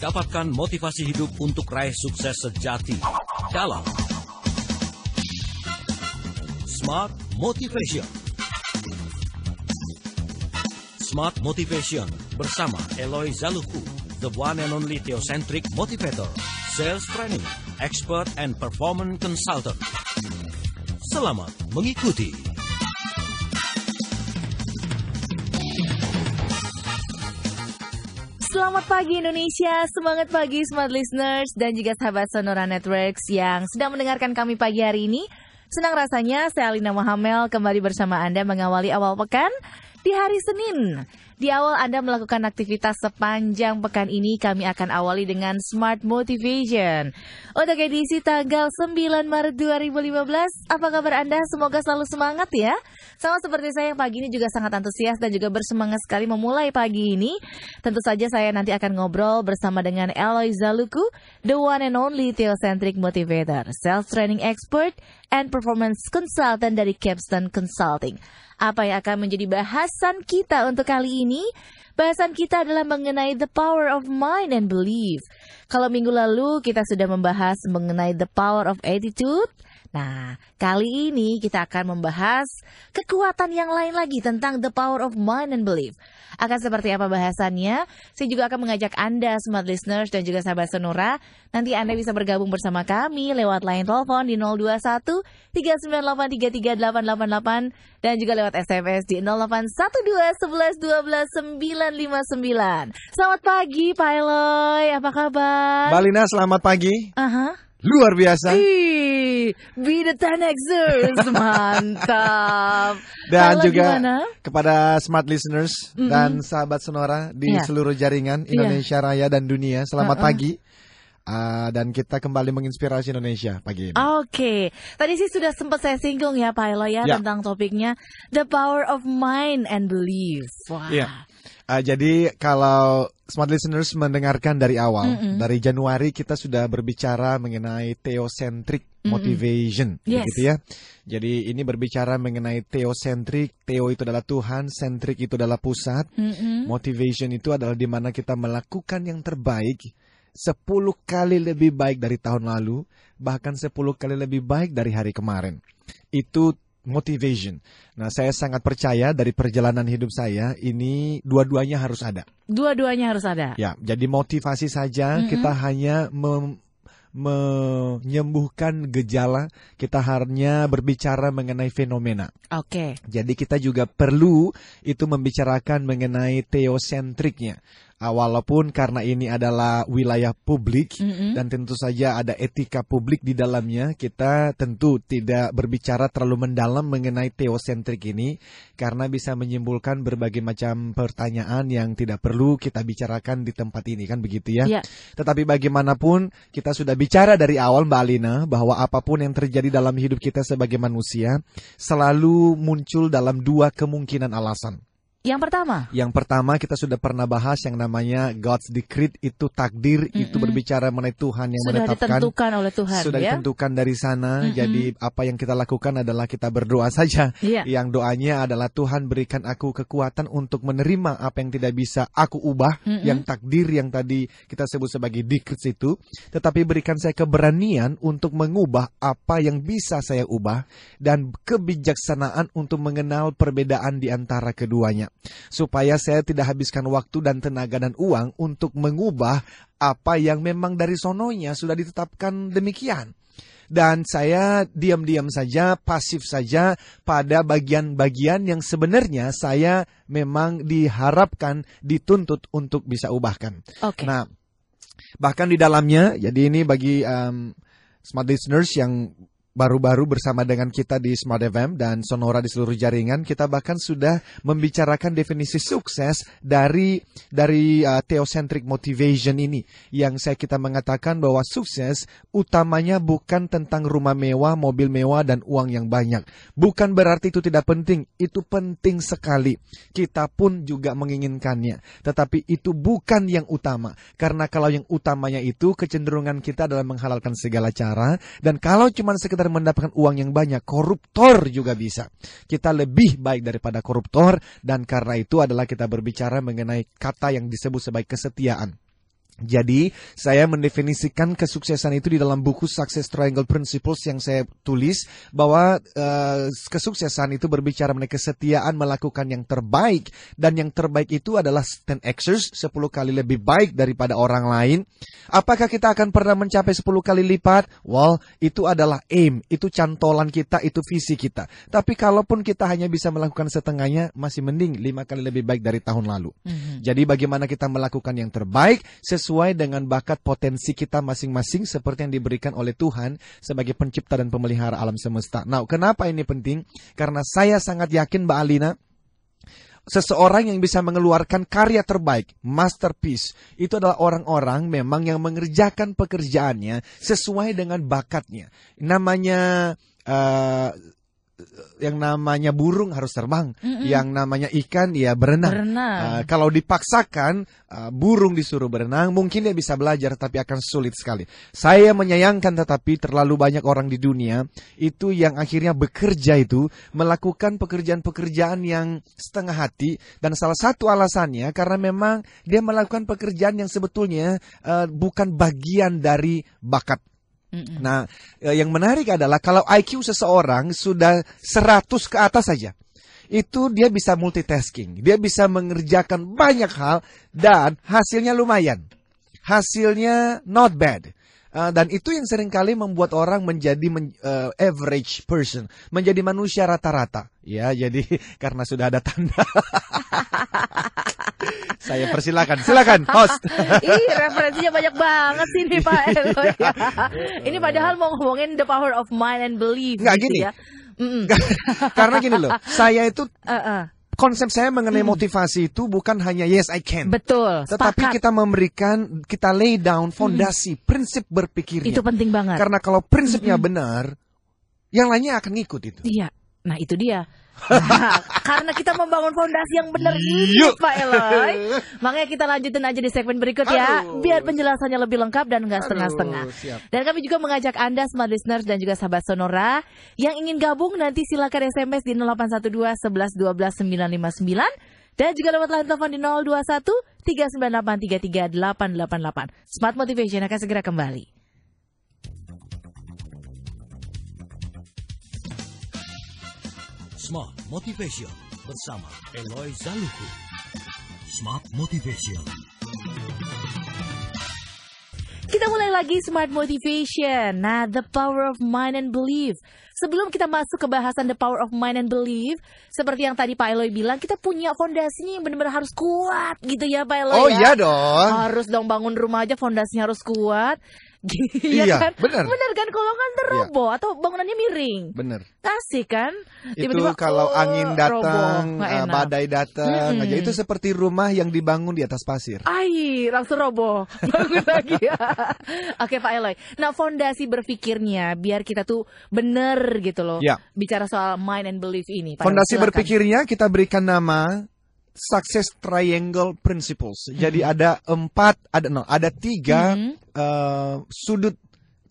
Dapatkan motivasi hidup untuk raih sukses sejati dalam Smart Motivation. Smart Motivation bersama Eloy Zaluku, the one and only theocentric motivator, sales training, expert and performance consultant. Selamat mengikuti. Selamat pagi Indonesia, semangat pagi Smart Listeners dan juga sahabat Sonora Networks yang sedang mendengarkan kami pagi hari ini. Senang rasanya saya Alina Mohamel kembali bersama Anda mengawali awal pekan di hari Senin. Di awal Anda melakukan aktivitas sepanjang pekan ini, kami akan awali dengan Smart Motivation. Untuk edisi tanggal 9 Maret 2015, apa kabar Anda? Semoga selalu semangat ya. Sama seperti saya yang pagi ini juga sangat antusias dan juga bersemangat sekali memulai pagi ini. Tentu saja saya nanti akan ngobrol bersama dengan Eloy Zaluku, the one and only theocentric motivator, self-training expert, and performance consultant dari Capstone Consulting. Apa yang akan menjadi bahasan kita untuk kali ini? Bahasan kita adalah mengenai the power of mind and belief. Kalau minggu lalu kita sudah membahas mengenai the power of attitude. Nah, kali ini kita akan membahas kekuatan yang lain lagi tentang the power of mind and belief. Akan seperti apa bahasannya? Saya juga akan mengajak Anda, Smart Listeners dan juga sahabat Sonora. Nanti Anda bisa bergabung bersama kami lewat line telepon di 021 398 33888 dan juga lewat SMS di 0812 11 12 959. Selamat pagi Pak Eloy, apa kabar? Mbak Lina, selamat pagi. Luar biasa. Be the 10Xers, mantap. Dan Halo, juga gimana? kepada Smart Listeners dan sahabat Sonora di seluruh jaringan Indonesia Raya dan dunia, selamat pagi. Dan kita kembali menginspirasi Indonesia pagi ini. Oke. Tadi sih sudah sempat saya singgung ya Pak Eloy ya tentang topiknya the power of mind and belief. Wah. Iya. Jadi kalau Smart Listeners mendengarkan dari awal, dari Januari kita sudah berbicara mengenai theocentric motivation, gitu ya. Jadi ini berbicara mengenai theocentric, theo itu adalah Tuhan, centric itu adalah pusat, motivation itu adalah di mana kita melakukan yang terbaik 10 kali lebih baik dari tahun lalu, bahkan 10 kali lebih baik dari hari kemarin. Itu motivation. Nah, saya sangat percaya dari perjalanan hidup saya ini dua-duanya harus ada. Dua-duanya harus ada. Ya, jadi motivasi saja kita hanya menyembuhkan gejala, kita hanya berbicara mengenai fenomena. Oke. Jadi kita juga perlu itu membicarakan mengenai theocentricnya. Walaupun karena ini adalah wilayah publik dan tentu saja ada etika publik di dalamnya, kita tentu tidak berbicara terlalu mendalam mengenai theocentric ini karena bisa menyimpulkan berbagai macam pertanyaan yang tidak perlu kita bicarakan di tempat ini, kan begitu ya. Tetapi bagaimanapun kita sudah bicara dari awal Mbak Alina bahwa apapun yang terjadi dalam hidup kita sebagai manusia selalu muncul dalam dua kemungkinan alasan. Yang pertama kita sudah pernah bahas yang namanya God's decree, itu takdir, itu berbicara mengenai Tuhan yang menetapkan. Sudah ditentukan oleh Tuhan. Sudah ditentukan dari sana. Jadi apa yang kita lakukan adalah kita berdoa saja. Yang doanya adalah Tuhan berikan aku kekuatan untuk menerima apa yang tidak bisa aku ubah, yang takdir yang tadi kita sebut sebagai decree itu. Tetapi berikan saya keberanian untuk mengubah apa yang bisa saya ubah dan kebijaksanaan untuk mengenal perbedaan di antara keduanya. Supaya saya tidak habiskan waktu dan tenaga dan uang untuk mengubah apa yang memang dari sononya sudah ditetapkan demikian. Dan saya diam-diam saja, pasif saja pada bagian-bagian yang sebenarnya saya memang diharapkan, dituntut untuk bisa ubahkan. Nah, bahkan di dalamnya, jadi ini bagi Smart Listeners yang baru-baru bersama dengan kita di Smart FM dan Sonora di seluruh jaringan, kita bahkan sudah membicarakan definisi sukses dari theocentric motivation ini, yang kita mengatakan bahwa sukses utamanya bukan tentang rumah mewah, mobil mewah dan uang yang banyak. Bukan berarti itu tidak penting, itu penting sekali. Kita pun juga menginginkannya, tetapi itu bukan yang utama. Karena kalau yang utamanya itu kecenderungan kita adalah menghalalkan segala cara, dan kalau cuma sekedar mendapatkan uang yang banyak, koruptor juga bisa. Kita lebih baik daripada koruptor, dan karena itu adalah kita berbicara mengenai kata yang disebut sebagai kesetiaan. Jadi, saya mendefinisikan kesuksesan itu di dalam buku Success Triangle Principles yang saya tulis, bahwa kesuksesan itu berbicara mengenai kesetiaan melakukan yang terbaik, dan yang terbaik itu adalah 10xers, 10 kali lebih baik daripada orang lain. Apakah kita akan pernah mencapai 10 kali lipat? Well, itu adalah aim, itu cantolan kita, itu visi kita. Tapi kalaupun kita hanya bisa melakukan setengahnya, masih mending 5 kali lebih baik dari tahun lalu. Jadi bagaimana kita melakukan yang terbaik sesuai dengan bakat potensi kita masing-masing seperti yang diberikan oleh Tuhan sebagai pencipta dan pemelihara alam semesta. Nah, kenapa ini penting? Karena saya sangat yakin, Mbak Alina, seseorang yang bisa mengeluarkan karya terbaik, masterpiece, itu adalah orang-orang memang yang mengerjakan pekerjaannya sesuai dengan bakatnya. Yang namanya burung harus terbang, yang namanya ikan ya berenang. Kalau dipaksakan burung disuruh berenang, mungkin dia bisa belajar, tapi akan sulit sekali. Saya menyayangkan tetapi terlalu banyak orang di dunia itu yang akhirnya bekerja itu melakukan pekerjaan-pekerjaan yang setengah hati, dan salah satu alasannya karena memang dia melakukan pekerjaan yang sebetulnya bukan bagian dari bakat. Nah, yang menarik adalah kalau IQ seseorang sudah 100 ke atas saja, itu dia bisa multitasking. Dia bisa mengerjakan banyak hal dan hasilnya lumayan. Hasilnya not bad. Dan itu yang seringkali membuat orang menjadi average person, menjadi manusia rata-rata. Ya, jadi karena sudah ada tanda. Saya silakan host. Referensinya banyak banget sih nih Pak Eloy. Ini padahal mau ngomongin the power of mind and belief. Nggak gitu gini. Ya. Karena gini loh, saya itu konsep saya mengenai motivasi itu bukan hanya yes I can. Betul. Tetapi kita lay down fondasi, prinsip berpikirnya. Itu penting banget. Karena kalau prinsipnya benar, yang lainnya akan ngikut itu. Iya. Nah, itu dia. Karena kita membangun fondasi yang benar ini Pak Eloy, makanya kita lanjutin aja di segmen berikut ya, biar penjelasannya lebih lengkap dan nggak setengah-setengah. Dan kami juga mengajak Anda smart listeners dan juga sahabat Sonora yang ingin gabung, nanti silakan SMS di 0812 11 12 959 dan juga lewat line telepon di 021 398 33 888. Smart Motivation akan segera kembali. Smart Motivation bersama Eloy Zaluku. Smart Motivation. Kita mulai lagi Smart Motivation. Nah, the power of mind and belief. Sebelum kita masuk ke bahasan the power of mind and belief, seperti yang tadi Pak Eloy bilang, kita punya fondasinya yang benar-benar harus kuat gitu ya Pak Eloy. Oh iya dong. Harus dong, bangun rumah aja fondasinya harus kuat. Iya kan? benar. Benar kan, kalau kan teroboh atau bangunannya miring. Benar. Kasih kan? Tiba-tiba, itu kalau angin datang, badai datang aja, itu seperti rumah yang dibangun di atas pasir. Langsung roboh. Bangun lagi ya. Oke Pak Eloy. Nah, fondasi berpikirnya biar kita tuh bener gitu loh. Ya. Bicara soal mind and belief ini. Pak fondasi Eloy, berpikirnya kita berikan nama Success Triangle Principles. Jadi ada tiga sudut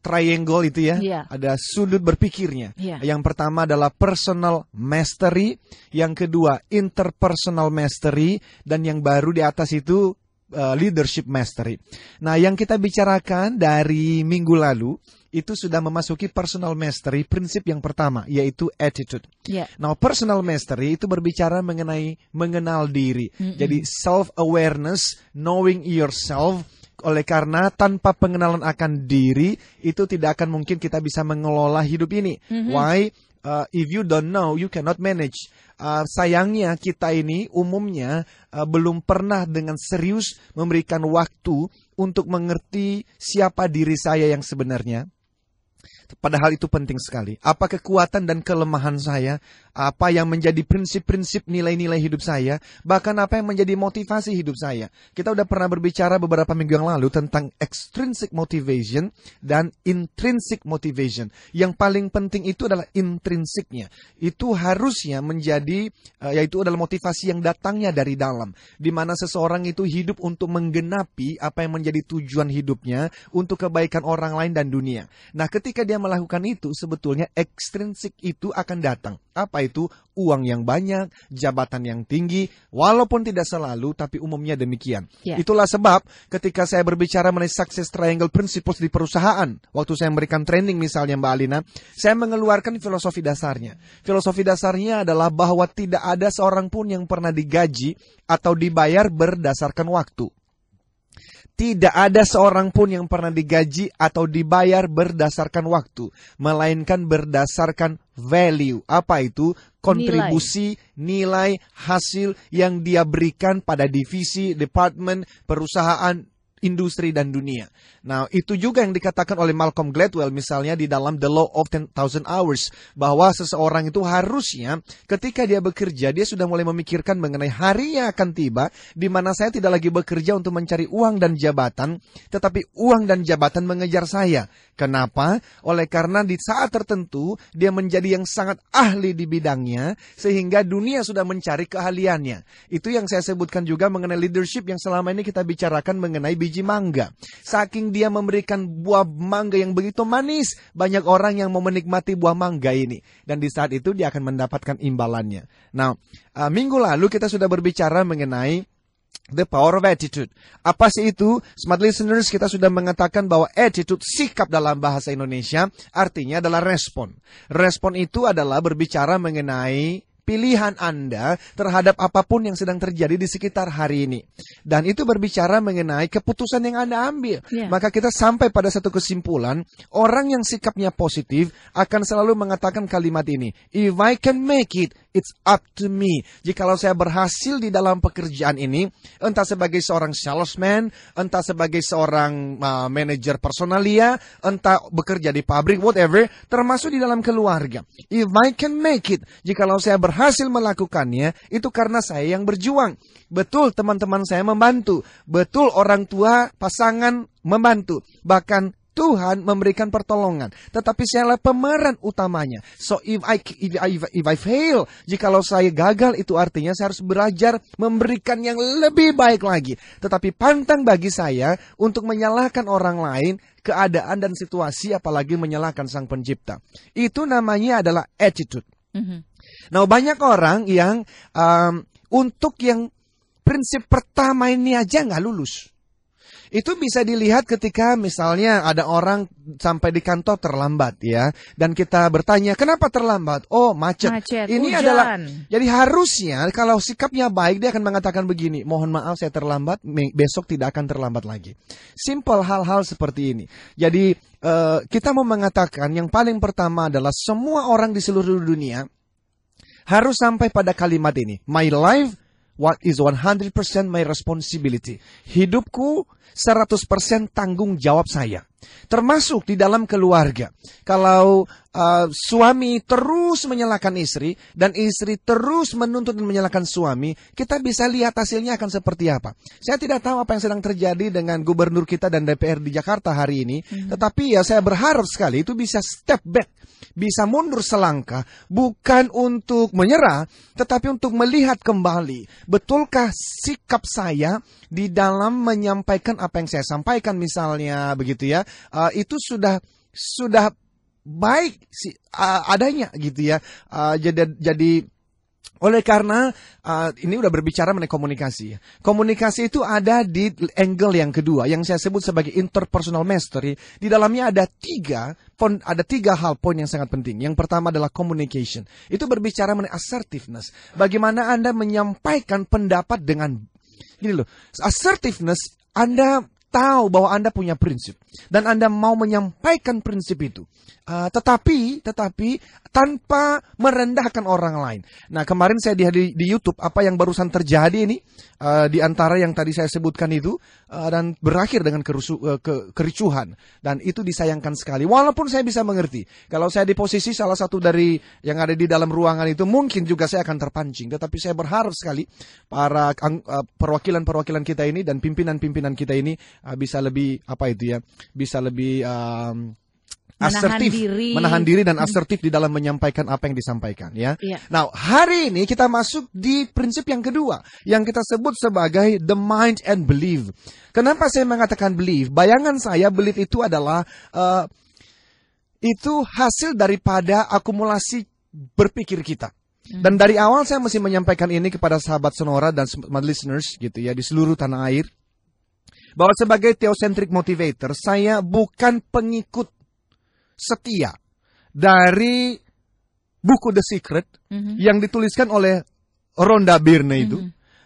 triangle itu ya. Ada sudut berpikirnya. Yang pertama adalah personal mastery, yang kedua interpersonal mastery, dan yang baru di atas itu leadership mastery. Nah, yang kita bicarakan dari minggu lalu itu sudah memasuki personal mastery, prinsip yang pertama, yaitu attitude. Nah, personal mastery itu berbicara mengenai mengenal diri. Jadi self-awareness, knowing yourself. Oleh karena tanpa pengenalan akan diri, itu tidak akan mungkin kita bisa mengelola hidup ini. Why? If you don't know, you cannot manage. Sayangnya kita ini umumnya belum pernah dengan serius memberikan waktu untuk mengerti siapa diri saya yang sebenarnya. Padahal itu penting sekali. Apa kekuatan dan kelemahan saya, apa yang menjadi prinsip-prinsip nilai-nilai hidup saya, bahkan apa yang menjadi motivasi hidup saya. Kita udah pernah berbicara beberapa minggu yang lalu tentang extrinsic motivation dan intrinsic motivation. Yang paling penting itu adalah intrinsiknya. Itu harusnya menjadi, yaitu adalah motivasi yang datangnya dari dalam. Di mana seseorang itu hidup untuk menggenapi apa yang menjadi tujuan hidupnya untuk kebaikan orang lain dan dunia. Nah, ketika dia melakukan itu, sebetulnya ekstrinsik itu akan datang. Apa itu? Uang yang banyak, jabatan yang tinggi, walaupun tidak selalu, tapi umumnya demikian. Itulah sebab ketika saya berbicara mengenai success triangle principles di perusahaan, waktu saya memberikan training misalnya Mbak Alina, saya mengeluarkan filosofi dasarnya. Filosofi dasarnya adalah bahwa tidak ada seorang pun yang pernah digaji atau dibayar berdasarkan waktu. Tidak ada seorang pun yang pernah digaji atau dibayar berdasarkan waktu, melainkan berdasarkan value. Apa itu? Kontribusi, nilai, hasil yang dia berikan pada divisi, departemen, perusahaan, industri dan dunia. Nah, itu juga yang dikatakan oleh Malcolm Gladwell misalnya di dalam The Law of 10,000 Hours, bahwa seseorang itu harusnya ketika dia bekerja, dia sudah mulai memikirkan mengenai hari yang akan tiba di mana saya tidak lagi bekerja untuk mencari uang dan jabatan, tetapi uang dan jabatan mengejar saya. Kenapa? Oleh karena di saat tertentu dia menjadi yang sangat ahli di bidangnya sehingga dunia sudah mencari keahliannya. Itu yang saya sebutkan juga mengenai leadership yang selama ini kita bicarakan mengenai biji mangga. Saking dia memberikan buah mangga yang begitu manis, banyak orang yang mau menikmati buah mangga ini. Dan di saat itu dia akan mendapatkan imbalannya. Nah, minggu lalu kita sudah berbicara mengenai the power of attitude. Apa sih itu? Smart listeners, kita sudah mengatakan bahwa attitude, sikap dalam bahasa Indonesia, artinya adalah respon. Respon itu adalah berbicara mengenai pilihan Anda terhadap apapun yang sedang terjadi di sekitar hari ini. Dan itu berbicara mengenai keputusan yang Anda ambil. Maka kita sampai pada satu kesimpulan, orang yang sikapnya positif akan selalu mengatakan kalimat ini, if I can make it, it's up to me. Jikalau saya berhasil di dalam pekerjaan ini, entah sebagai seorang salesman, entah sebagai seorang manajer personalia, entah bekerja di pabrik, whatever, termasuk di dalam keluarga. If I can make it, jikalau saya berhasil melakukannya, itu karena saya yang berjuang. Betul teman-teman saya membantu. Betul orang tua, pasangan membantu. Bahkan Tuhan memberikan pertolongan, tetapi saya adalah pemeran utamanya. So if I fail, jikalau saya gagal, itu artinya saya harus belajar memberikan yang lebih baik lagi. Tetapi pantang bagi saya untuk menyalahkan orang lain, keadaan dan situasi, apalagi menyalahkan Sang Pencipta. Itu namanya adalah attitude. Nah, banyak orang yang untuk yang prinsip pertama ini aja nggak lulus. Itu bisa dilihat ketika misalnya ada orang sampai di kantor terlambat ya. Dan kita bertanya, kenapa terlambat? Oh, macet. Ini hujan. Adalah, jadi harusnya kalau sikapnya baik, dia akan mengatakan begini, mohon maaf saya terlambat, besok tidak akan terlambat lagi. Simple hal-hal seperti ini. Jadi kita mau mengatakan yang paling pertama adalah semua orang di seluruh dunia harus sampai pada kalimat ini. My life, what is 100% my responsibility. Hidupku 100% tanggung jawab saya. Termasuk di dalam keluarga. Kalau suami terus menyalahkan istri dan istri terus menuntut dan menyalahkan suami, kita bisa lihat hasilnya akan seperti apa. Saya tidak tahu apa yang sedang terjadi dengan gubernur kita dan DPR di Jakarta hari ini, tetapi ya saya berharap sekali itu bisa step back, bisa mundur selangkah, bukan untuk menyerah, tetapi untuk melihat kembali, betulkah sikap saya di dalam menyampaikan apa yang saya sampaikan misalnya begitu ya, itu sudah baik adanya gitu ya. Jadi oleh karena ini udah berbicara mengenai komunikasi. Komunikasi itu ada di angle yang kedua yang saya sebut sebagai interpersonal mastery. Di dalamnya ada tiga hal poin yang sangat penting. Yang pertama adalah communication. Itu berbicara mengenai assertiveness. Bagaimana Anda menyampaikan pendapat dengan gini loh. Assertiveness, Anda tahu bahwa Anda punya prinsip dan Anda mau menyampaikan prinsip itu, tetapi tanpa merendahkan orang lain. Nah, kemarin saya di YouTube apa yang barusan terjadi ini, di antara yang tadi saya sebutkan itu, dan berakhir dengan kericuhan, dan itu disayangkan sekali. Walaupun saya bisa mengerti, kalau saya di posisi salah satu dari yang ada di dalam ruangan itu, mungkin juga saya akan terpancing. Tetapi saya berharap sekali para perwakilan-perwakilan kita ini dan pimpinan-pimpinan kita ini bisa lebih bisa lebih asertif, menahan diri dan asertif di dalam menyampaikan apa yang disampaikan ya. Nah, hari ini kita masuk di prinsip yang kedua yang kita sebut sebagai the mind and belief. Kenapa saya mengatakan belief? Bayangan saya belief itu adalah itu hasil daripada akumulasi berpikir kita. Dan dari awal saya mesti menyampaikan ini kepada sahabat Sonora dan smart listeners gitu ya di seluruh tanah air. Bahwa sebagai theocentric motivator, saya bukan pengikut setia dari buku The Secret yang dituliskan oleh Rhonda Byrne itu.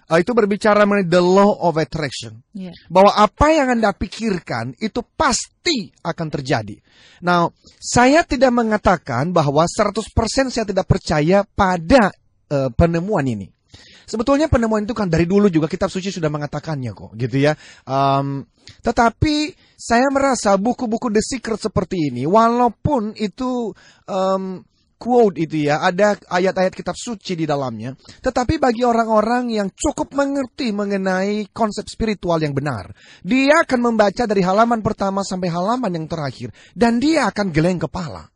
Itu berbicara mengenai the law of attraction. Bahwa apa yang Anda pikirkan itu pasti akan terjadi. Nah, saya tidak mengatakan bahwa 100% saya tidak percaya pada penemuan ini. Sebetulnya penemuan itu kan dari dulu juga kitab suci sudah mengatakannya kok, gitu ya. Tetapi saya merasa buku-buku The Secret seperti ini, walaupun itu quote itu ya, ada ayat-ayat kitab suci di dalamnya. Tetapi bagi orang-orang yang cukup mengerti mengenai konsep spiritual yang benar, dia akan membaca dari halaman pertama sampai halaman yang terakhir. Dan dia akan geleng kepala.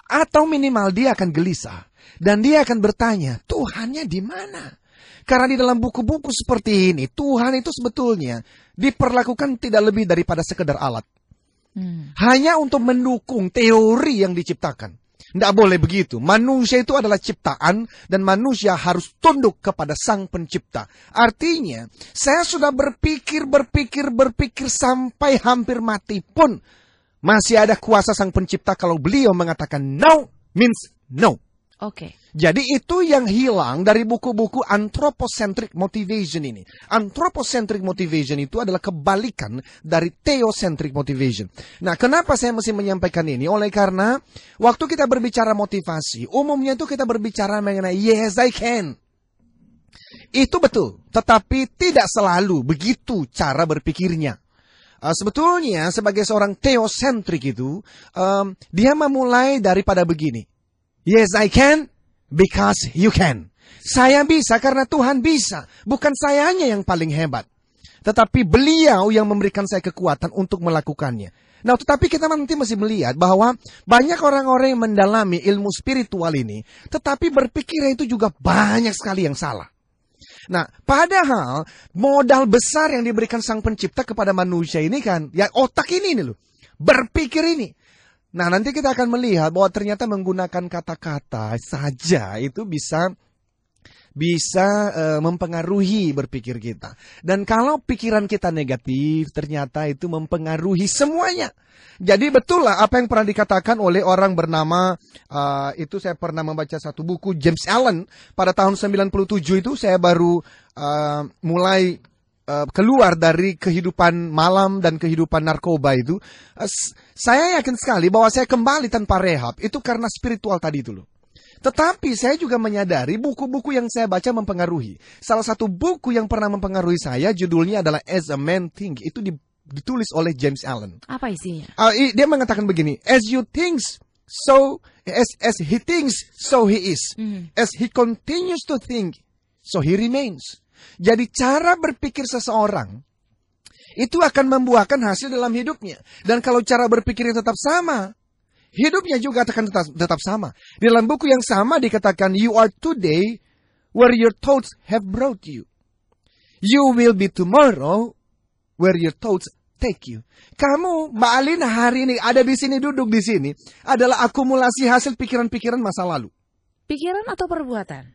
Atau minimal dia akan gelisah. Dan dia akan bertanya, Tuhannya di mana? Karena di dalam buku-buku seperti ini, Tuhan itu sebetulnya diperlakukan tidak lebih daripada sekedar alat. Hanya untuk mendukung teori yang diciptakan. Tidak boleh begitu. Manusia itu adalah ciptaan dan manusia harus tunduk kepada Sang Pencipta. Artinya, saya sudah berpikir sampai hampir mati pun masih ada kuasa Sang Pencipta kalau beliau mengatakan no means no. Oke. Jadi itu yang hilang dari buku-buku anthropocentric motivation ini. Anthropocentric motivation itu adalah kebalikan dari theocentric motivation. Nah, kenapa saya mesti menyampaikan ini? Oleh karena waktu kita berbicara motivasi, umumnya itu kita berbicara mengenai yes I can. Itu betul, tetapi tidak selalu begitu cara berpikirnya. Sebetulnya sebagai seorang theocentric itu, dia memulai daripada begini. Yes, I can because you can. Saya bisa karena Tuhan bisa. Bukan sayanya yang paling hebat. Tetapi beliau yang memberikan saya kekuatan untuk melakukannya. Nah, tetapi kita nanti mesti melihat bahwa banyak orang-orang yang mendalami ilmu spiritual ini. Tetapi berpikirnya itu juga banyak sekali yang salah. Nah, padahal modal besar yang diberikan Sang Pencipta kepada manusia ini kan. Ya otak ini loh. Berpikir ini. Nah, nanti kita akan melihat bahwa ternyata menggunakan kata-kata saja itu bisa mempengaruhi berpikir kita. Dan kalau pikiran kita negatif, ternyata itu mempengaruhi semuanya. Jadi betul lah apa yang pernah dikatakan oleh orang bernama, itu saya pernah membaca satu buku, James Allen. Pada tahun 97 itu saya baru mulai keluar dari kehidupan malam dan kehidupan narkoba itu. Saya yakin sekali bahwa saya kembali tanpa rehab itu karena spiritual tadi itu loh. Tetapi saya juga menyadari buku-buku yang saya baca mempengaruhi. Salah satu buku yang pernah mempengaruhi saya judulnya adalah As a Man Think. Itu ditulis oleh James Allen. Apa isinya? Dia mengatakan begini, as he thinks, so he is. As he continues to think, so he remains. Jadi cara berpikir seseorang itu akan membuahkan hasil dalam hidupnya. Dan kalau cara berpikirnya tetap sama, hidupnya juga akan tetap sama. Di dalam buku yang sama dikatakan, you are today where your thoughts have brought you. You will be tomorrow where your thoughts take you. Kamu, Mbak Alina, hari ini ada di sini, duduk di sini, adalah akumulasi hasil pikiran-pikiran masa lalu. Pikiran atau perbuatan?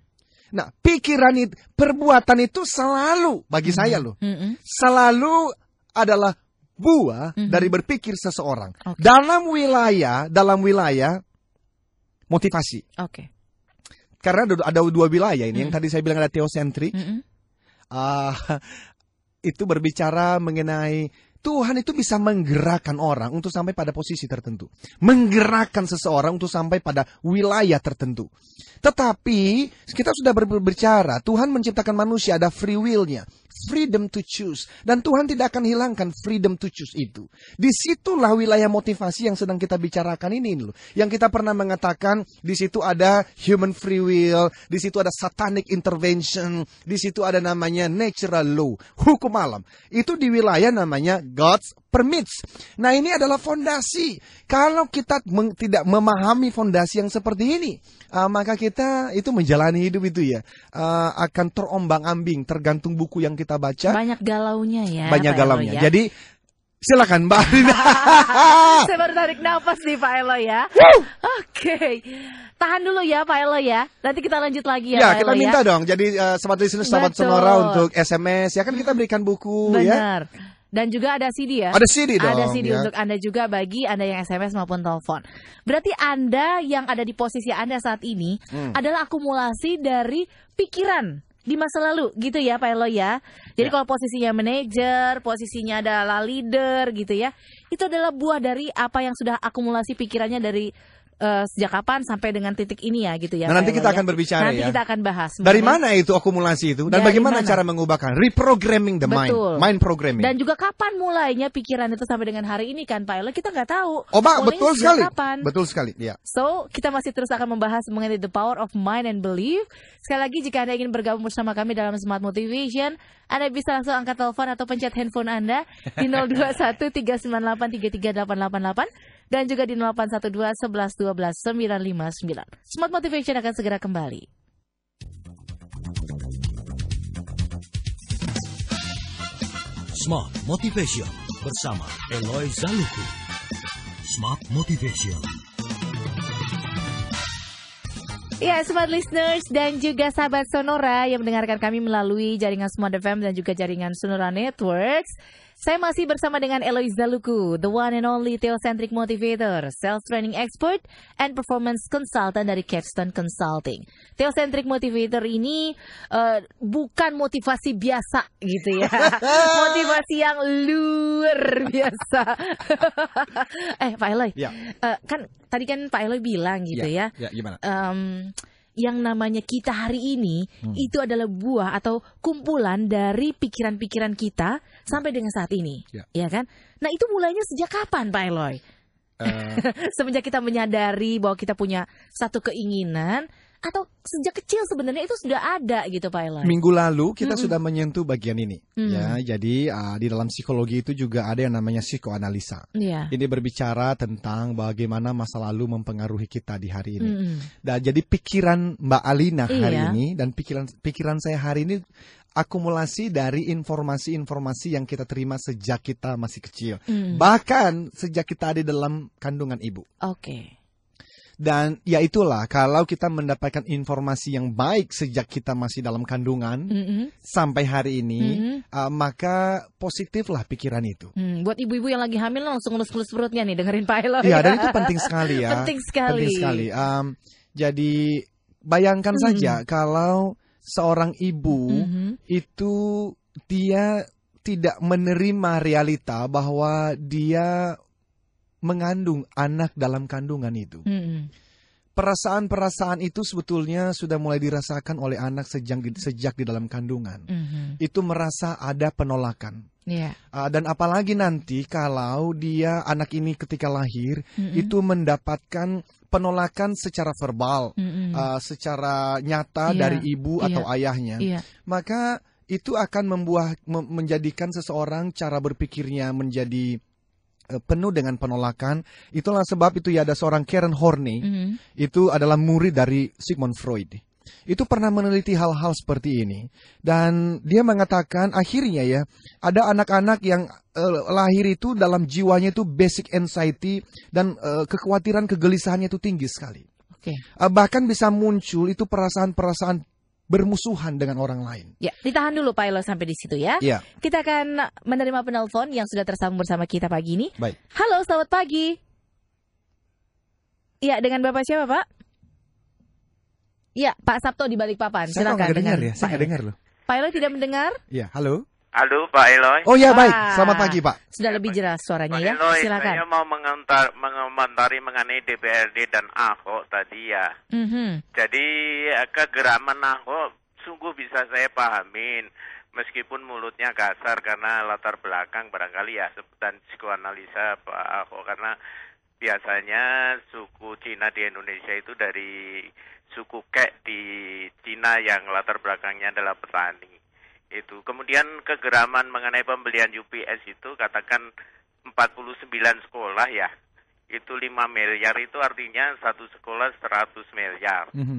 Nah, perbuatan itu selalu, bagi saya loh, selalu adalah buah dari berpikir seseorang. Okay. Dalam wilayah motivasi. Okay. Karena ada dua wilayah ini, yang tadi saya bilang ada theocentric. Itu berbicara mengenai Tuhan itu bisa menggerakkan orang untuk sampai pada posisi tertentu. Menggerakkan seseorang untuk sampai pada wilayah tertentu. Tetapi kita sudah berbicara, Tuhan menciptakan manusia, ada free will-nya. Freedom to choose. Dan Tuhan tidak akan hilangkan freedom to choose itu. Disitulah wilayah motivasi yang sedang kita bicarakan ini loh. Yang kita pernah mengatakan, di situ ada human free will, di situ ada satanic intervention, di situ ada namanya natural law, hukum alam. Itu di wilayah namanya God's permits. Nah, ini adalah fondasi. Kalau kita tidak memahami fondasi yang seperti ini, maka kita itu menjalani hidup itu ya akan terombang-ambing tergantung buku yang kita baca. Banyak galaunya ya. Banyak galaunya. Jadi Silakan Mbak Alina. Saya baru tarik nafas nih Pak Eloy ya. Oke. Tahan dulu ya Pak Eloy ya. Nanti kita lanjut lagi ya Pak Eloy. Kita minta dong. Jadi Sobat Listeners, Sobat Sonora untuk SMS. Ya kan kita berikan buku. Benar. Ya. Dan juga ada CD ya. Ada CD dong. Ada CD untuk Anda juga bagi Anda yang SMS maupun telepon. Berarti Anda yang ada di posisi Anda saat ini adalah akumulasi dari pikiran di masa lalu gitu ya Pak Eloy ya. Jadi kalau posisinya manajer, posisinya adalah leader gitu ya, itu adalah buah dari apa yang sudah akumulasi pikirannya dari sejak kapan sampai dengan titik ini ya gitu ya. Nah, nanti Pak kita Eloy, akan berbicara nanti kita akan bahas. Dari mana itu akumulasi itu dan bagaimana cara mengubahkan reprogramming the mind, mind programming. Dan juga kapan mulainya pikiran itu sampai dengan hari ini kan Pak Eloy, kita nggak tahu. Oh, Mbak, betul sekali. Kapan. Betul sekali, ya. So, kita masih terus akan membahas mengenai the power of mind and belief. Sekali lagi jika Anda ingin bergabung bersama kami dalam Smart Motivation, Anda bisa langsung angkat telepon atau pencet handphone Anda di 021-398-33888 dan juga di 0812-1112-959. Smart Motivation akan segera kembali. Smart Motivation bersama Eloy Zaluku. Smart Motivation. Ya, Smart Listeners dan juga sahabat Sonora yang mendengarkan kami melalui jaringan Smart FM dan juga jaringan Sonora Networks. Saya masih bersama dengan Eloy Zaluku, the one and only Theocentric Motivator, Sales Training Expert, and Performance Consultant dari Capstone Consulting. Theocentric Motivator ini bukan motivasi biasa gitu ya, motivasi yang luar biasa. Pak Eloy, kan tadi kan Pak Eloy bilang gitu ya. Ya, gimana? Yang namanya kita hari ini itu adalah buah atau kumpulan dari pikiran-pikiran kita sampai dengan saat ini, ya kan? Nah itu mulainya sejak kapan Pak Eloy? Semenjak kita menyadari bahwa kita punya satu keinginan, atau sejak kecil sebenarnya itu sudah ada gitu Pak Eloy? Minggu lalu kita sudah menyentuh bagian ini, ya. Jadi di dalam psikologi itu juga ada yang namanya psikoanalisa. Ini berbicara tentang bagaimana masa lalu mempengaruhi kita di hari ini. Dan jadi pikiran Mbak Alina hari ini dan pikiran saya hari ini akumulasi dari informasi-informasi yang kita terima sejak kita masih kecil, bahkan sejak kita ada dalam kandungan ibu. Dan ya itulah, kalau kita mendapatkan informasi yang baik sejak kita masih dalam kandungan sampai hari ini, maka positiflah pikiran itu. Buat ibu-ibu yang lagi hamil langsung ngelus-ngelus perutnya nih dengerin Pak Eloy. Ya, dan itu penting sekali ya. Penting sekali. Jadi bayangkan saja kalau seorang ibu itu dia tidak menerima realita bahwa dia mengandung anak dalam kandungan itu. Perasaan-perasaan itu sebetulnya sudah mulai dirasakan oleh anak sejak di dalam kandungan. Itu merasa ada penolakan. Dan apalagi nanti kalau dia anak ini ketika lahir itu mendapatkan penolakan secara verbal, secara nyata dari ibu atau ayahnya, maka itu akan menjadikan seseorang cara berpikirnya menjadi penuh dengan penolakan. Itulah sebab itu ya ada seorang Karen Horney, itu adalah murid dari Sigmund Freud. Itu pernah meneliti hal-hal seperti ini. Dan dia mengatakan akhirnya ya, ada anak-anak yang lahir itu dalam jiwanya itu basic anxiety dan kekhawatiran, kegelisahannya itu tinggi sekali. Bahkan bisa muncul itu perasaan-perasaan bermusuhan dengan orang lain. Ya, ditahan dulu Pak Eloy sampai di situ ya. Kita akan menerima penelpon yang sudah tersambung bersama kita pagi ini. Baik. Halo, selamat pagi. Ya, dengan Bapak siapa, Pak? Ya, Pak Sabto di Balikpapan. Silakan. Saya nggak dengar ya, saya nggak dengar loh. Pak Eloy tidak mendengar? Ya, halo. Halo Pak Eloy. Oh ya, baik. Selamat pagi Pak. Sudah lebih jelas suaranya ya. Eloy, silakan. Saya mau mengomentari mengenai DPRD dan Ahok tadi ya. Jadi kegeraman Ahok sungguh bisa saya pahamin. Meskipun mulutnya kasar karena latar belakang barangkali ya dan psikoanalisa Pak Ahok. Karena biasanya suku Cina di Indonesia itu dari suku Kek di Cina yang latar belakangnya adalah petani. Itu kemudian kegeraman mengenai pembelian UPS itu katakan 49 sekolah ya, itu 5 miliar itu artinya satu sekolah 100 miliar, 100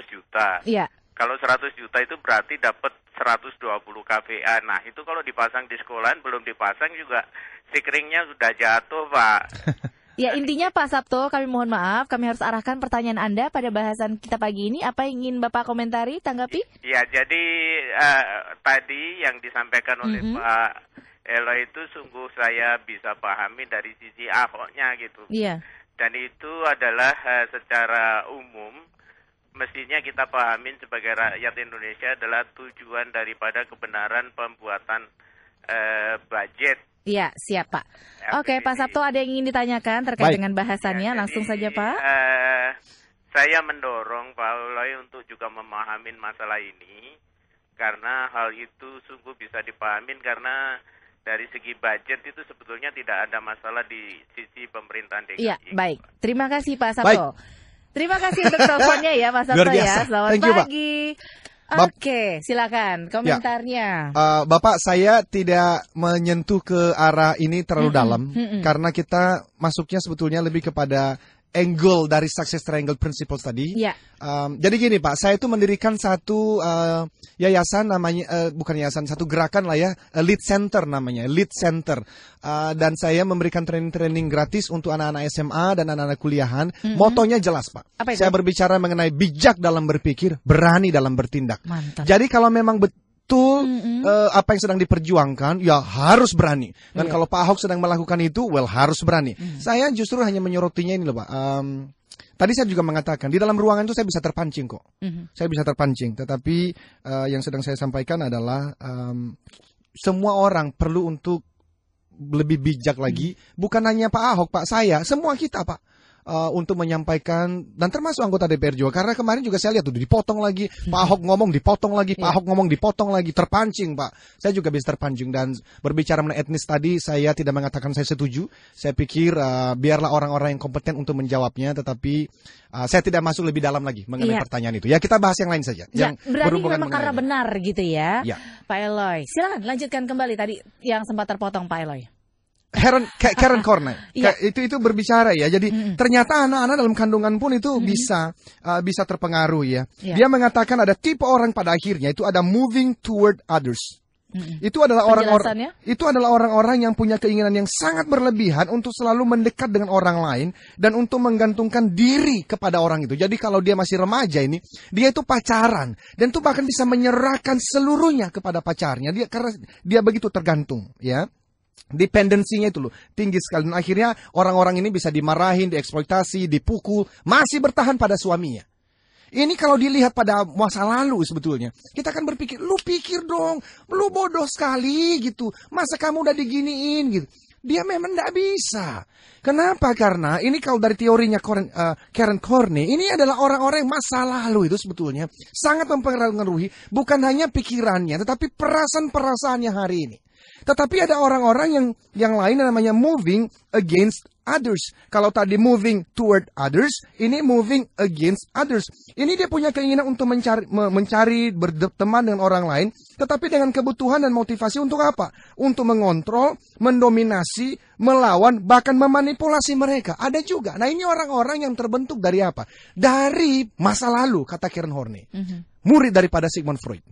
juta. Kalau 100 juta itu berarti dapat 120 kVA. Nah, itu kalau dipasang di sekolahan, belum dipasang juga sikringnya sudah jatuh, Pak. Ya, intinya Pak Sabto, kami mohon maaf, kami harus arahkan pertanyaan Anda pada bahasan kita pagi ini. Apa yang ingin Bapak komentari, tanggapi? Ya, jadi tadi yang disampaikan oleh Pak Eloy itu sungguh saya bisa pahami dari sisi Ahoknya gitu. Iya. Dan itu adalah secara umum, mestinya kita pahamin sebagai rakyat Indonesia adalah tujuan daripada kebenaran pembuatan budget. Iya, siap Pak. Oke, Pak Sabto, ada yang ingin ditanyakan terkait dengan bahasannya? Ya, langsung saja Pak. Saya mendorong Pak Eloy untuk juga memahami masalah ini, karena hal itu sungguh bisa dipahamin, karena dari segi budget itu sebetulnya tidak ada masalah di sisi pemerintahan DKI. Iya, baik. Terima kasih Pak Sabto. Terima kasih untuk teleponnya ya Pak Sabto ya. Selamat pagi. Oke, silakan komentarnya. Ya. Bapak, saya tidak menyentuh ke arah ini terlalu dalam karena kita masuknya sebetulnya lebih kepada angle dari success triangle principles tadi. Ya. Jadi gini Pak, saya itu mendirikan satu yayasan namanya, bukan yayasan, satu gerakan lah ya, Lead Center namanya, Lead Center. Dan saya memberikan training-training gratis untuk anak-anak SMA dan anak-anak kuliahan. Motonya jelas Pak. Apa itu? Saya berbicara mengenai bijak dalam berpikir, berani dalam bertindak. Mantap. Jadi kalau memang betul apa yang sedang diperjuangkan, ya harus berani. Dan kalau Pak Ahok sedang melakukan itu, harus berani. Saya justru hanya menyorotinya ini loh Pak. Tadi saya juga mengatakan, di dalam ruangan itu saya bisa terpancing kok. Saya bisa terpancing. Tetapi yang sedang saya sampaikan adalah semua orang perlu untuk lebih bijak lagi. Bukan hanya Pak Ahok, Pak, saya, semua kita Pak. Untuk menyampaikan, dan termasuk anggota DPR juga, karena kemarin juga saya lihat tuh dipotong lagi, Pak Ahok ngomong dipotong lagi, Pak Ahok ngomong dipotong lagi, terpancing Pak. Saya juga bisa terpancing. Dan berbicara mengenai etnis tadi, saya tidak mengatakan saya setuju. Saya pikir biarlah orang-orang yang kompeten untuk menjawabnya, tetapi saya tidak masuk lebih dalam lagi mengenai pertanyaan itu. Ya, kita bahas yang lain saja. Ya, yang berani memang karena benar gitu ya. Pak Eloy, silakan lanjutkan kembali tadi yang sempat terpotong Pak Eloy. Karen Corner, itu berbicara ya. Jadi ternyata anak-anak dalam kandungan pun itu bisa terpengaruh ya. Dia mengatakan ada tipe orang pada akhirnya itu ada moving toward others. Itu adalah orang-orang yang punya keinginan yang sangat berlebihan untuk selalu mendekat dengan orang lain dan untuk menggantungkan diri kepada orang itu. Jadi kalau dia masih remaja ini, dia itu pacaran dan tuh bahkan bisa menyerahkan seluruhnya kepada pacarnya. Karena dia begitu tergantung ya. Dependensinya itu loh tinggi sekali, dan akhirnya orang-orang ini bisa dimarahin, dieksploitasi, dipukul, masih bertahan pada suaminya. Ini kalau dilihat pada masa lalu sebetulnya, kita akan berpikir, lu pikir dong, lu bodoh sekali gitu, masa kamu udah diginiin gitu. Dia memang tidak bisa. Kenapa? Karena ini kalau dari teorinya Karen Corney, ini adalah orang-orang masa lalu itu sebetulnya sangat mempengaruhi bukan hanya pikirannya, tetapi perasaan-perasaannya hari ini. Tetapi ada orang-orang yang lain yang namanya moving against others. Kalau tadi moving toward others, ini moving against others. Ini dia punya keinginan untuk mencari berteman dengan orang lain, tetapi dengan kebutuhan dan motivasi untuk apa? Untuk mengontrol, mendominasi, melawan, bahkan memanipulasi mereka. Ada juga. Nah, ini orang-orang yang terbentuk dari apa? Dari masa lalu, kata Karen Horney. Murid daripada Sigmund Freud.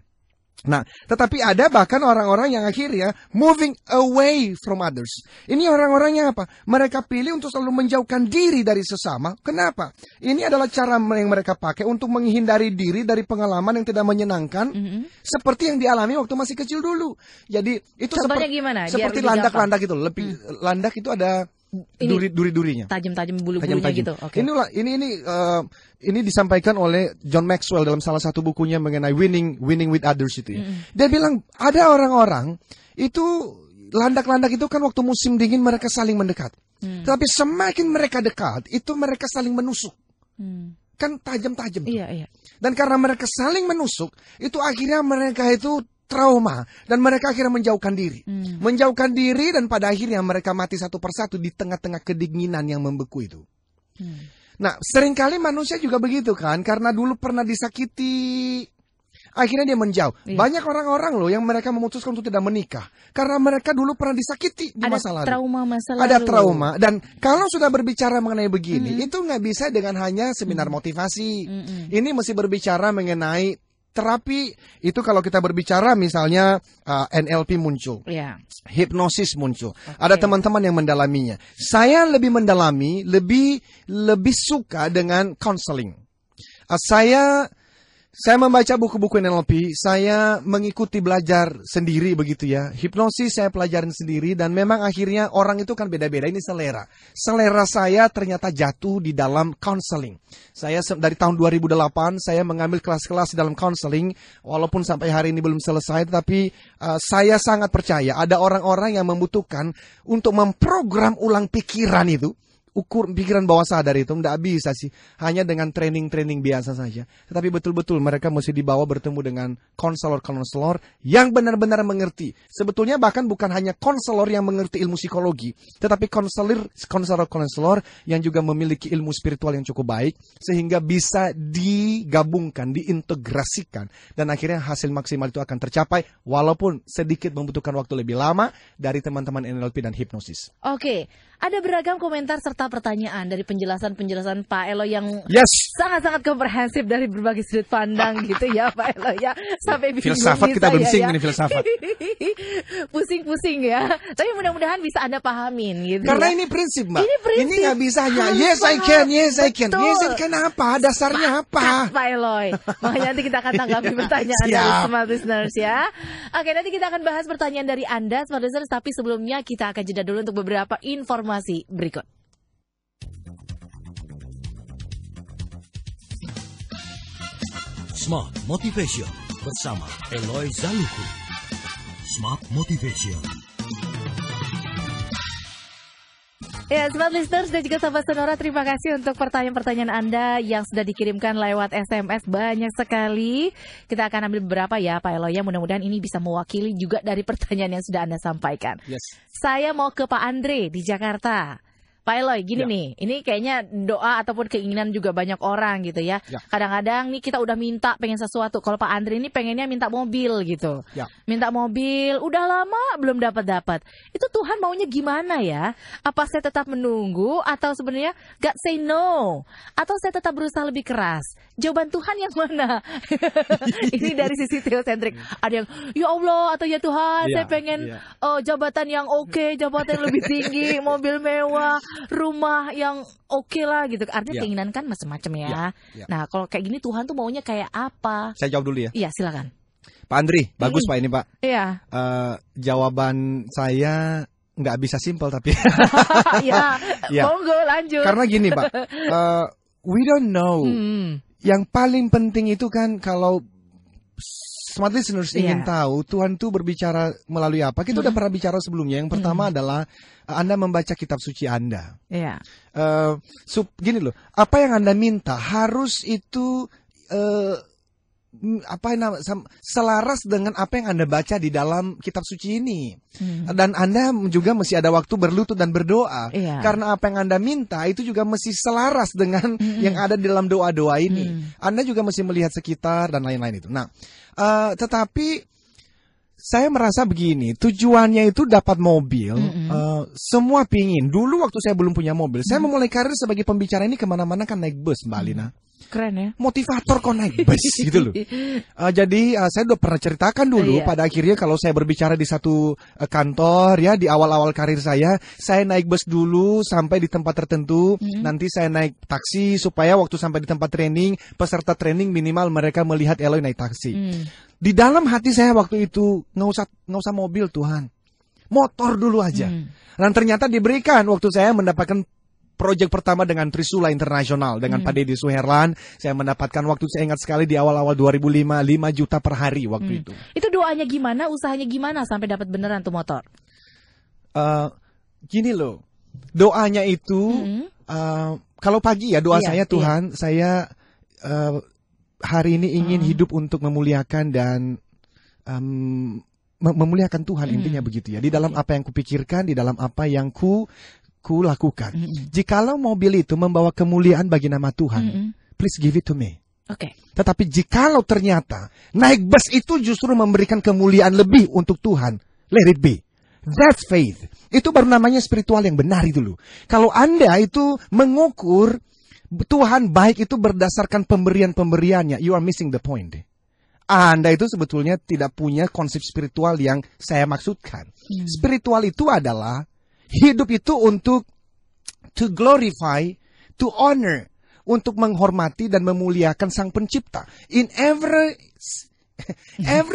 Nah, tetapi ada bahkan orang-orang yang akhirnya moving away from others. Ini orang-orangnya apa? Mereka pilih untuk selalu menjauhkan diri dari sesama. Kenapa? Ini adalah cara yang mereka pakai untuk menghindari diri dari pengalaman yang tidak menyenangkan, seperti yang dialami waktu masih kecil dulu. Jadi itu seperti landak-landak itu. Landak itu ada duri-durinya, tajam-tajam bulu-bulunya gitu. Okay. Ini disampaikan oleh John Maxwell dalam salah satu bukunya mengenai winning with others itu ya. Dia bilang ada orang-orang itu landak-landak itu kan waktu musim dingin mereka saling mendekat. Tapi semakin mereka dekat itu mereka saling menusuk. Kan tajam-tajam. Iya. Dan karena mereka saling menusuk itu akhirnya mereka itu trauma dan mereka akhirnya menjauhkan diri. Menjauhkan diri dan pada akhirnya mereka mati satu persatu di tengah-tengah kedinginan yang membeku itu. Nah, seringkali manusia juga begitu kan, karena dulu pernah disakiti, akhirnya dia menjauh. Banyak orang-orang loh yang mereka memutuskan untuk tidak menikah karena mereka dulu pernah disakiti di masa lalu. Ada trauma. Dan kalau sudah berbicara mengenai begini, itu nggak bisa dengan hanya seminar motivasi. Ini mesti berbicara mengenai terapi itu kalau kita berbicara misalnya NLP muncul, hipnosis muncul. Ada teman-teman yang mendalaminya. Saya lebih mendalami, lebih suka dengan counseling. Saya membaca buku-buku NLP, saya mengikuti belajar sendiri begitu ya. Hipnosis saya pelajarin sendiri dan memang akhirnya orang itu kan beda-beda. Ini selera. Selera saya ternyata jatuh di dalam counseling. Saya dari tahun 2008 saya mengambil kelas-kelas dalam counseling. Walaupun sampai hari ini belum selesai, tapi saya sangat percaya ada orang-orang yang membutuhkan untuk memprogram ulang pikiran itu. Ukur pikiran bawah sadar itu tidak bisa sih hanya dengan training-training biasa saja. Tetapi betul-betul mereka mesti dibawa bertemu dengan konselor-konselor yang benar-benar mengerti. Sebetulnya bahkan bukan hanya konselor yang mengerti ilmu psikologi, tetapi konselor-konselor yang juga memiliki ilmu spiritual yang cukup baik sehingga bisa digabungkan, diintegrasikan dan akhirnya hasil maksimal itu akan tercapai walaupun sedikit membutuhkan waktu lebih lama dari teman-teman NLP dan hipnosis. Oke, ada beragam komentar serta pertanyaan dari penjelasan Pak Elo yang sangat-sangat komprehensif dari berbagai sudut pandang gitu ya Pak Elo ya. Sampai bingung filsafat kita bersing ini filsafat. Pusing-pusing ya. Tapi mudah-mudahan bisa Anda pahamin gitu. Karena ya. ini prinsip, Mbak. Ini prinsip. Ini nggak bisa hanya yes I can. Yes I can apa? Dasarnya apa? Pak Eloy. Makanya nanti kita akan tanggapi pertanyaan dari Smart Listeners ya. Oke, nanti kita akan bahas pertanyaan dari Anda Smart Listeners, tapi sebelumnya kita akan jeda dulu untuk beberapa informasi berikut. Smart Motivation bersama Eloy Zaluku. Smart Motivation. Ya, Smart Listeners dan juga sahabat Sonora, terima kasih untuk pertanyaan-pertanyaan Anda yang sudah dikirimkan lewat SMS. Banyak sekali. Kita akan ambil beberapa ya Pak Eloy. Mudah-mudahan ini bisa mewakili juga dari pertanyaan yang sudah Anda sampaikan. Saya mau ke Pak Andre di Jakarta. Pak Eloy, gini nih, ini kayaknya doa ataupun keinginan juga banyak orang gitu ya. Kadang-kadang nih kita udah minta pengen sesuatu. Kalau Pak Andre ini pengennya minta mobil gitu. Minta mobil, udah lama belum dapat. Itu Tuhan maunya gimana ya? Apa saya tetap menunggu atau sebenarnya God say no? Atau saya tetap berusaha lebih keras? Jawaban Tuhan yang mana? Ini dari sisi teosentrik. Ada yang, ya Allah atau ya Tuhan, saya pengen jabatan yang oke, jabatan yang lebih tinggi, mobil mewah, rumah yang oke lah gitu. Artinya keinginan kan macam-macam ya. Nah kalau kayak gini Tuhan tuh maunya kayak apa? Saya jawab dulu ya. Iya silakan. Pak Andri, bagus Pak ini Pak. Iya. Jawaban saya nggak bisa simpel tapi. Monggo lanjut. Karena gini Pak, we don't know. Yang paling penting itu kan kalau Smart Listeners ingin tahu Tuhan tuh berbicara melalui apa. Kita udah pernah bicara sebelumnya. Yang pertama adalah Anda membaca kitab suci Anda. Gini loh, apa yang Anda minta harus itu selaras dengan apa yang Anda baca di dalam kitab suci ini. Dan Anda juga mesti ada waktu berlutut dan berdoa. Karena apa yang Anda minta itu juga mesti selaras dengan yang ada di dalam doa-doa ini. Anda juga mesti melihat sekitar dan lain-lain itu. Nah, tetapi saya merasa begini, tujuannya itu dapat mobil, semua pingin. Dulu waktu saya belum punya mobil, saya memulai karir sebagai pembicara ini kemana-mana kan naik bus Mbak Alina. Keren ya. Motivator kok naik bus gitu loh. Jadi saya udah pernah ceritakan dulu pada akhirnya kalau saya berbicara di satu kantor ya di awal-awal karir saya naik bus dulu sampai di tempat tertentu, nanti saya naik taksi supaya waktu sampai di tempat training, peserta training minimal mereka melihat Eloy naik taksi. Di dalam hati saya waktu itu nggak usah mobil Tuhan, motor dulu aja. Dan ternyata diberikan waktu saya mendapatkan proyek pertama dengan Trisula Internasional dengan Pak Deddy Suherlan, saya mendapatkan waktu saya ingat sekali di awal-awal 2005 5 juta per hari waktu itu. Itu doanya gimana, usahanya gimana sampai dapat beneran tuh motor? Gini loh, doanya itu kalau pagi ya doa saya Tuhan, saya hari ini ingin hidup untuk memuliakan dan memuliakan Tuhan intinya begitu ya. Di dalam apa yang kupikirkan, di dalam apa yang ku lakukan. Jikalau mobil itu membawa kemuliaan bagi nama Tuhan, please give it to me. Tetapi jikalau ternyata naik bus itu justru memberikan kemuliaan lebih untuk Tuhan, let it be. That's faith. Itu baru namanya spiritual yang benar itu loh. Kalau Anda itu mengukur Tuhan baik itu berdasarkan pemberian-pemberiannya, you are missing the point. Anda itu sebetulnya tidak punya konsep spiritual yang saya maksudkan. Spiritual itu adalah hidup itu untuk to glorify, to honor, untuk menghormati dan memuliakan Sang Pencipta. In every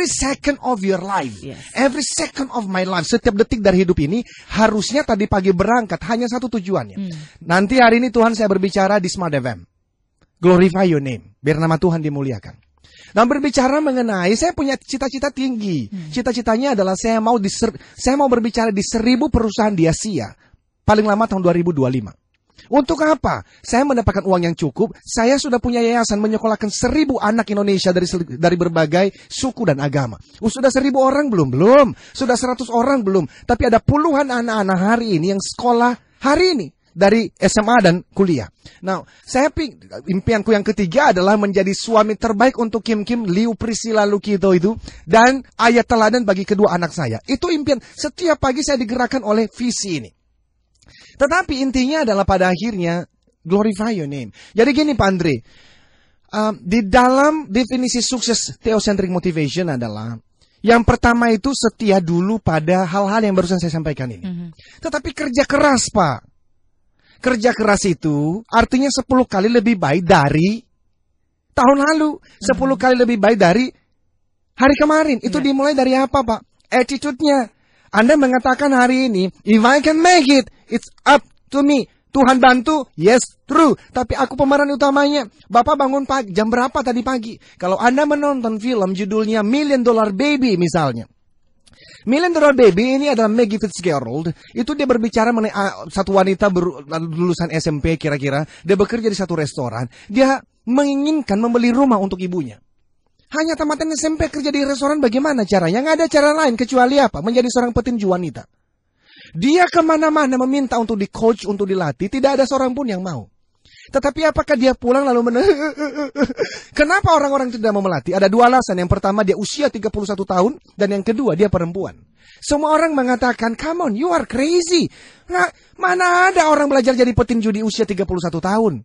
second of your life, every second of my life, setiap detik dari hidup ini, harusnya tadi pagi berangkat hanya satu tujuannya. Nanti hari ini Tuhan saya berbicara di Smart FM. Glorify your name, biar nama Tuhan dimuliakan. Nah, berbicara mengenai, saya punya cita-cita tinggi. Cita-citanya adalah saya mau berbicara di 1000 perusahaan di Asia. Paling lama tahun 2025. Untuk apa? Saya mendapatkan uang yang cukup. Saya sudah punya yayasan menyekolahkan 1000 anak Indonesia dari berbagai suku dan agama. Sudah 1000 orang belum? Belum. Sudah 100 orang belum. Tapi ada puluhan anak-anak hari ini yang sekolah hari ini. Dari SMA dan kuliah. Nah, impianku yang ketiga adalah menjadi suami terbaik untuk Kim, Liu, Priscilla, Lukito itu. Dan ayat teladan bagi kedua anak saya. Itu impian. Setiap pagi saya digerakkan oleh visi ini. Tetapi intinya adalah pada akhirnya, glorify your name. Jadi gini Pak Andre. Di dalam definisi sukses theocentric motivation adalah, yang pertama itu setia dulu pada hal-hal yang barusan saya sampaikan ini. Tetapi kerja keras Pak. Kerja keras itu artinya 10 kali lebih baik dari tahun lalu. 10 kali lebih baik dari hari kemarin. Itu dimulai dari apa Pak? Attitude-nya. Anda mengatakan hari ini, if I can make it, it's up to me. Tuhan bantu, yes, true. Tapi aku pemeran utamanya. Bapak bangun pagi, jam berapa tadi pagi? Kalau Anda menonton film judulnya $1 Million Baby misalnya. $1 Million Baby ini adalah Maggie Fitzgerald. Itu dia berbicara mengenai satu wanita lulusan SMP kira-kira. Dia bekerja di satu restoran. Dia menginginkan membeli rumah untuk ibunya. Hanya tamatan SMP kerja di restoran, bagaimana caranya? Nggak ada cara lain kecuali apa? Menjadi seorang petinju wanita. Dia kemana-mana meminta untuk di-coach, untuk dilatih. Tidak ada seorang pun yang mau. Tetapi apakah dia pulang lalu Kenapa orang-orang tidak mau melatih? Ada 2 alasan. Yang pertama, dia usia 31 tahun. Dan yang kedua, dia perempuan. Semua orang mengatakan, come on, you are crazy. Nah, mana ada orang belajar jadi petinju di usia 31 tahun?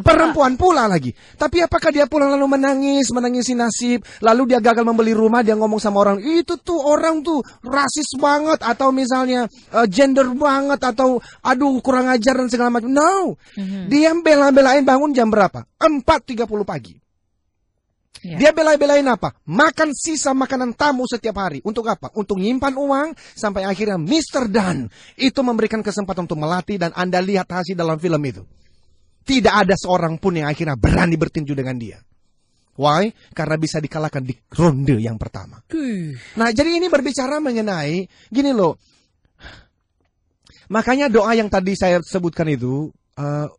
Perempuan pula lagi. Tapi apakah dia pulang lalu menangisi nasib. Lalu dia gagal membeli rumah, dia ngomong sama orang, itu tuh orang tuh rasis banget. Atau misalnya gender banget. Atau aduh kurang ajar dan segala macam. No. Dia bela-belain bangun jam berapa? 4.30 pagi. Dia bela-belain apa? Makan sisa makanan tamu setiap hari. Untuk apa? Untuk nyimpan uang. Sampai akhirnya Mr. Dan itu memberikan kesempatan untuk melatih. Dan Anda lihat hasil dalam film itu. Tidak ada seorang pun yang akhirnya berani bertinju dengan dia. Why? Karena bisa dikalahkan di ronde yang pertama. Nah, jadi ini berbicara mengenai, gini loh. Makanya doa yang tadi saya sebutkan itu,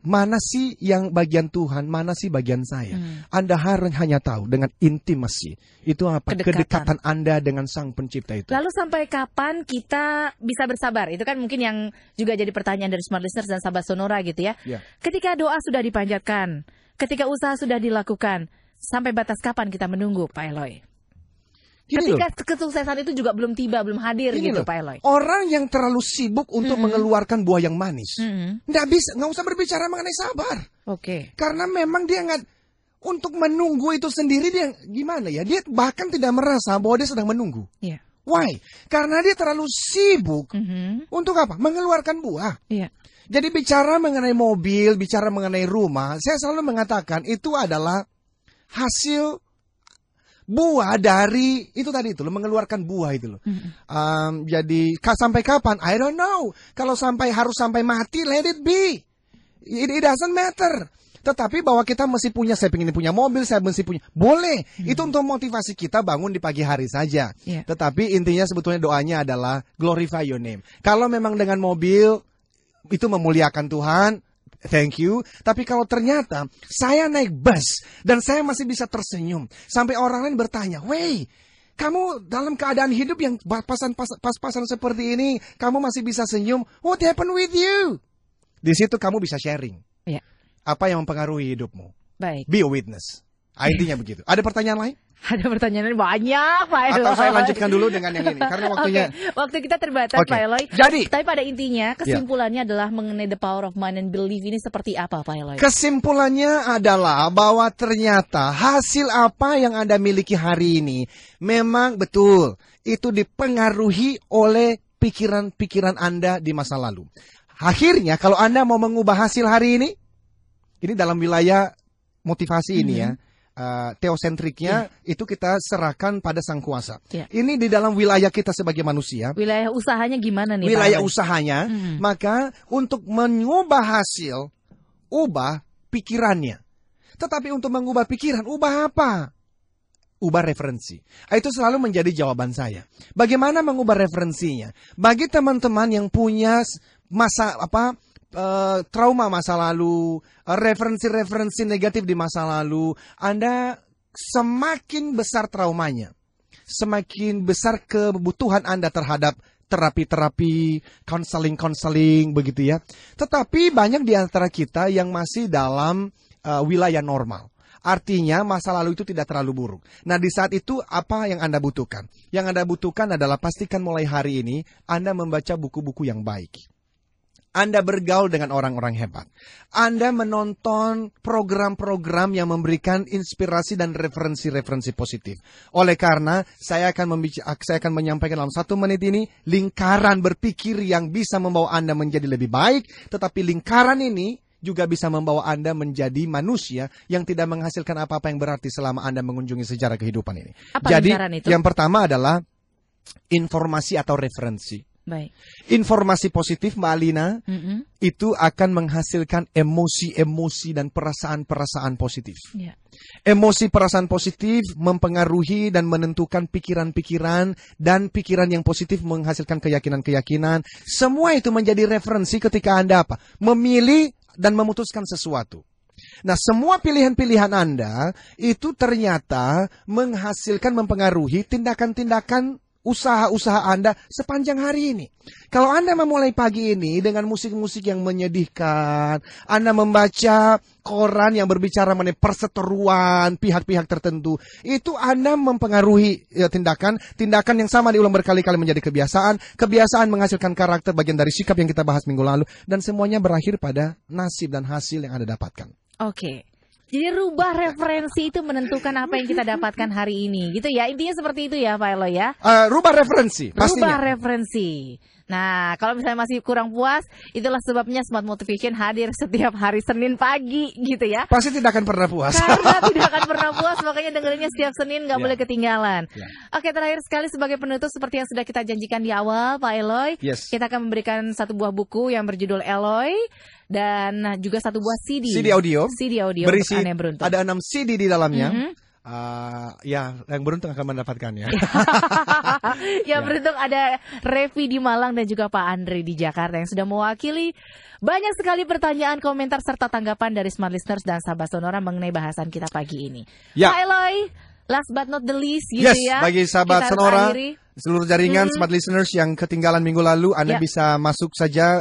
mana sih yang bagian Tuhan, mana sih bagian saya? Anda harus hanya tahu dengan intimasi. Itu apa? Kedekatan Anda dengan Sang Pencipta itu. Lalu sampai kapan kita bisa bersabar? Itu kan mungkin yang juga jadi pertanyaan dari Smart Listeners dan sahabat Sonora gitu ya. Ketika doa sudah dipanjatkan, ketika usaha sudah dilakukan, sampai batas kapan kita menunggu, Pak Eloy? Ketika kesuksesan itu juga belum tiba, belum hadir gitu, Pak Eloy. Orang yang terlalu sibuk untuk mengeluarkan buah yang manis, nggak usah berbicara mengenai sabar. Karena memang dia nggak, untuk menunggu itu sendiri dia gimana ya? Dia bahkan tidak merasa bahwa dia sedang menunggu. Why? Karena dia terlalu sibuk untuk apa? Mengeluarkan buah. Jadi bicara mengenai mobil, bicara mengenai rumah, saya selalu mengatakan itu adalah hasil buah dari itu tadi itu loh, mengeluarkan buah itu loh. Jadi sampai kapan? I don't know. Kalau harus sampai mati, let it be. It doesn't matter. Tetapi bahwa kita mesti punya, saya ingin punya mobil, saya mesti punya, boleh. Itu untuk motivasi kita bangun di pagi hari saja. Tetapi intinya sebetulnya doanya adalah glorify your name. Kalau memang dengan mobil itu memuliakan Tuhan, thank you. Tapi kalau ternyata saya naik bus dan saya masih bisa tersenyum sampai orang lain bertanya, "Wey, kamu dalam keadaan hidup yang pas-pasan seperti ini, kamu masih bisa senyum. What happened with you?" Di situ kamu bisa sharing. Apa yang mempengaruhi hidupmu? Baik. Be a witness. Intinya begitu. Ada pertanyaan lain? Ada pertanyaan banyak, Pak Eloy. Atau saya lanjutkan dulu dengan yang ini, karena waktunya. Waktu kita terbatas, Pak Eloy. Jadi, tapi pada intinya kesimpulannya adalah mengenai the power of mind and belief ini seperti apa, Pak Eloy? Kesimpulannya adalah bahwa ternyata hasil apa yang Anda miliki hari ini memang betul itu dipengaruhi oleh pikiran-pikiran Anda di masa lalu. Akhirnya kalau Anda mau mengubah hasil hari ini dalam wilayah motivasi ini ya. Teosentriknya itu kita serahkan pada Sang Kuasa. Ini di dalam wilayah kita sebagai manusia. Wilayah usahanya gimana nih? Wilayah usahanya, maka untuk mengubah hasil, ubah pikirannya. Tetapi untuk mengubah pikiran, ubah apa? Ubah referensi. Itu selalu menjadi jawaban saya. Bagaimana mengubah referensinya? Bagi teman-teman yang punya trauma masa lalu, referensi-referensi negatif di masa lalu, Anda semakin besar traumanya, semakin besar kebutuhan Anda terhadap terapi-terapi, konseling-konseling, begitu ya. Tetapi banyak di antara kita yang masih dalam wilayah normal. Artinya masa lalu itu tidak terlalu buruk. Nah di saat itu apa yang Anda butuhkan? Yang Anda butuhkan adalah pastikan mulai hari ini Anda membaca buku-buku yang baik. Anda bergaul dengan orang-orang hebat. Anda menonton program-program yang memberikan inspirasi dan referensi-referensi positif. Oleh karena saya akan menyampaikan dalam 1 menit ini lingkaran berpikir yang bisa membawa Anda menjadi lebih baik. Tetapi lingkaran ini juga bisa membawa Anda menjadi manusia yang tidak menghasilkan apa-apa yang berarti selama Anda mengunjungi sejarah kehidupan ini. Apa jadi lingkaran itu? Yang pertama adalah informasi atau referensi. Baik. Informasi positif Mbak Alina itu akan menghasilkan emosi-emosi dan perasaan-perasaan positif. Emosi perasaan positif mempengaruhi dan menentukan pikiran-pikiran, dan pikiran yang positif menghasilkan keyakinan-keyakinan. Semua itu menjadi referensi ketika Anda memilih dan memutuskan sesuatu. Nah, semua pilihan-pilihan Anda itu ternyata mempengaruhi tindakan-tindakan usaha-usaha Anda sepanjang hari ini. Kalau Anda memulai pagi ini dengan musik-musik yang menyedihkan, Anda membaca koran yang berbicara mengenai perseteruan pihak-pihak tertentu, itu Anda mempengaruhi tindakan yang sama diulang berkali-kali menjadi kebiasaan. Kebiasaan menghasilkan karakter, bagian dari sikap yang kita bahas minggu lalu, dan semuanya berakhir pada nasib dan hasil yang Anda dapatkan. Oke. Jadi rubah referensi itu menentukan apa yang kita dapatkan hari ini, gitu ya. Intinya seperti itu ya, Pak Eloy ya. Rubah referensi, pastinya. Rubah referensi. Nah, kalau misalnya masih kurang puas, itulah sebabnya Smart Motivation hadir setiap hari Senin pagi, gitu ya. Pasti tidak akan pernah puas. Karena tidak akan pernah puas, makanya dengerinnya setiap Senin, nggak boleh ketinggalan. Oke, terakhir sekali sebagai penutup, seperti yang sudah kita janjikan di awal, Pak Eloy, kita akan memberikan 1 buah buku yang berjudul Eloy, dan juga 1 buah CD audio berisi untuk Anda yang beruntung. Ada 6 CD di dalamnya. Yang beruntung akan mendapatkannya. Yang beruntung ada Revi di Malang dan juga Pak Andre di Jakarta yang sudah mewakili. Banyak sekali pertanyaan, komentar, serta tanggapan dari Smart Listeners dan sahabat Sonora mengenai bahasan kita pagi ini. Pak Eloy, last but not the least, gitu ya. Bagi sahabat Sonora, seluruh jaringan Smart Listeners yang ketinggalan minggu lalu, Anda bisa masuk saja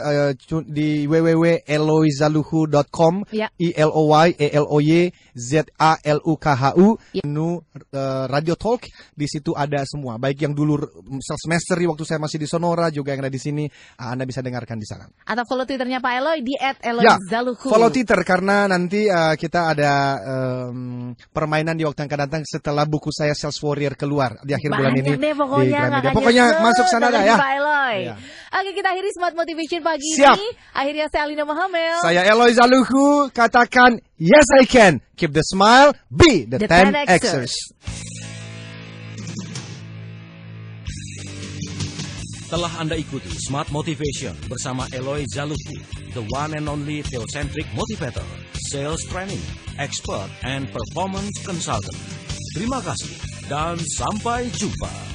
di www.eloyzalukhu.com, ELOYZALUKHU, menu Radio Talk. Di situ ada semua, baik yang dulu semester waktu saya masih di Sonora, juga yang ada di sini, Anda bisa dengarkan di sana. Atau follow Twitternya Pak Eloy di @eloyzalukhu. Follow Twitter karena nanti kita ada permainan di waktu yang akan datang setelah buku saya Sales Warrior keluar di akhir bulan ini. Pokoknya masuk sana dah ya. Oke, kita akhiri Smart Motivation pagi ini. Akhirnya saya Alina Mohamel. Saya Eloy Zalukhu. Katakan yes I can. Keep the smile. Be the 10Xers. Telah Anda ikuti Smart Motivation bersama Eloy Zalukhu, the one and only Theocentric Motivator, Sales Training, Expert, and Performance Consultant. Terima kasih dan sampai jumpa.